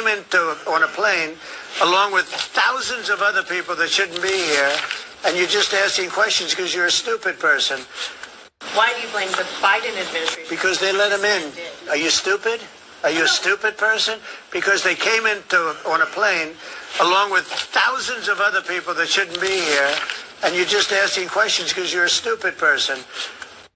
came on a plane along with thousands of other people that shouldn't be here, and you're just asking questions because you're a stupid person. Why do you blame the Biden administration? Because they let him in. Are you stupid? Are you a stupid person? Because they came on a plane along with thousands of other people that shouldn't be here, and you're just asking questions because you're a stupid person.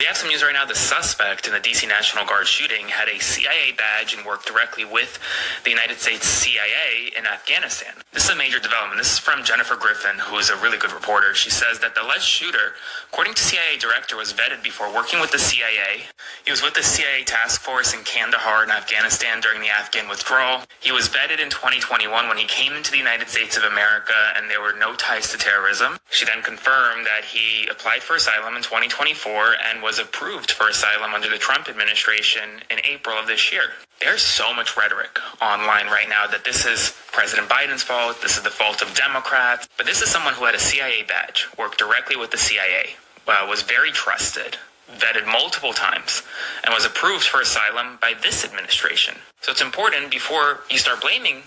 We have some news right now. The suspect in the D.C. National Guard shooting had a CIA badge and worked directly with the United States CIA in Afghanistan. This is a major development. This is from Jennifer Griffin, who is a really good reporter. She says that the alleged shooter, according to CIA director, was vetted before working with the CIA. He was with the CIA task force in Kandahar in Afghanistan during the Afghan withdrawal. He was vetted in 2021 when he came into the United States of America, and there were no ties to terrorism. She then confirmed that he applied for asylum in 2024 and was approved for asylum under the Trump administration in April of this year. There's so much rhetoric online right now that this is President Biden's fault, this is the fault of Democrats, but this is someone who had a CIA badge, worked directly with the CIA, was very trusted, vetted multiple times, and was approved for asylum by this administration. So it's important, before you start blaming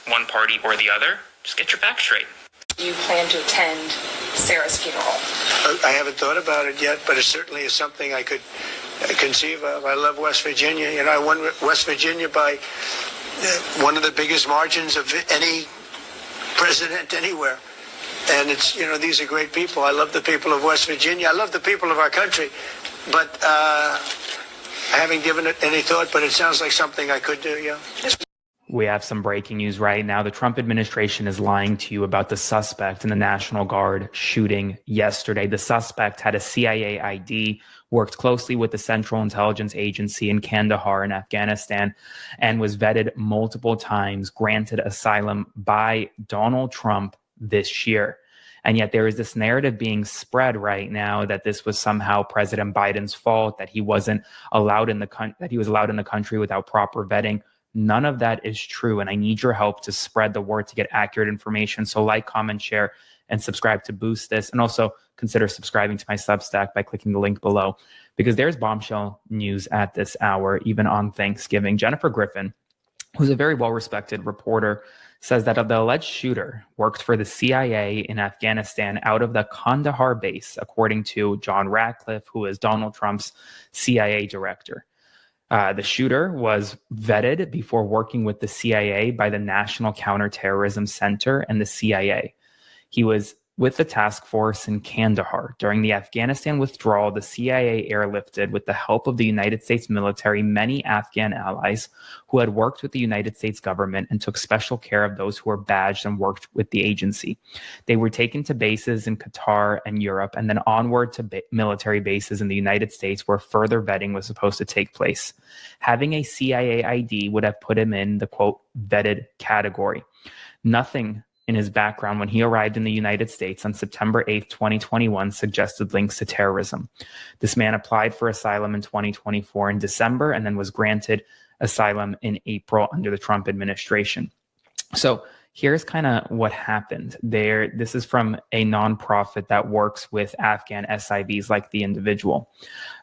one party or the other, just get your facts straight. You plan to attend Sarah's funeral? I haven't thought about it yet, but it certainly is something I could conceive of. I love West Virginia. You know, I won West Virginia by one of the biggest margins of any president anywhere. And it's, you know, these are great people. I love the people of West Virginia. I love the people of our country. But I haven't given it any thought, but it sounds like something I could do, yeah. We have some breaking news right now. The Trump administration is lying to you about the suspect in the National Guard shooting yesterday. The suspect had a CIA ID, worked closely with the Central Intelligence Agency in Kandahar in Afghanistan, and was vetted multiple times, granted asylum by Donald Trump this year. And yet there is this narrative being spread right now that this was somehow President Biden's fault, that he wasn't allowed in the country without proper vetting. None of that is true, and I need your help to spread the word to get accurate information. So like, comment, share, and subscribe to boost this. And also consider subscribing to my Substack by clicking the link below, because there's bombshell news at this hour, even on Thanksgiving. Jennifer Griffin, who's a very well-respected reporter, says that the alleged shooter worked for the CIA in Afghanistan out of the Kandahar base, according to John Ratcliffe, who is Donald Trump's CIA director. The shooter was vetted before working with the CIA by the National Counterterrorism Center and the CIA. He was with the task force in Kandahar. During the Afghanistan withdrawal, the CIA airlifted, with the help of the United States military, many Afghan allies who had worked with the United States government and took special care of those who were badged and worked with the agency. They were taken to bases in Qatar and Europe, and then onward to military bases in the United States, where further vetting was supposed to take place. Having a CIA ID would have put him in the, quote, vetted category. Nothing in his background when he arrived in the United States on September 8th, 2021, suggested links to terrorism. This man applied for asylum in 2024 in December and then was granted asylum in April under the Trump administration. So here's kind of what happened there. This is from a nonprofit that works with Afghan SIVs like the individual.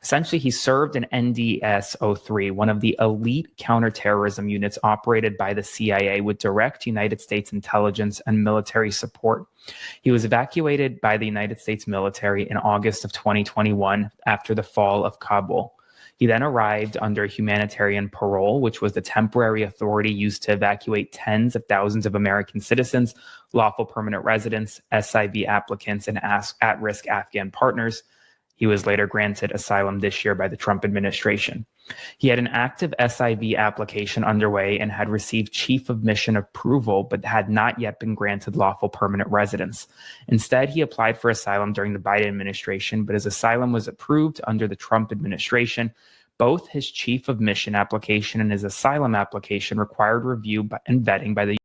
Essentially, he served in NDS-03, one of the elite counterterrorism units operated by the CIA with direct United States intelligence and military support. He was evacuated by the United States military in August of 2021 after the fall of Kabul. He then arrived under humanitarian parole, which was the temporary authority used to evacuate tens of thousands of American citizens, lawful permanent residents, SIV applicants, and at-risk Afghan partners. He was later granted asylum this year by the Trump administration. He had an active SIV application underway and had received chief of mission approval, but had not yet been granted lawful permanent residence. Instead, he applied for asylum during the Biden administration, but his asylum was approved under the Trump administration. Both his chief of mission application and his asylum application required review and vetting by the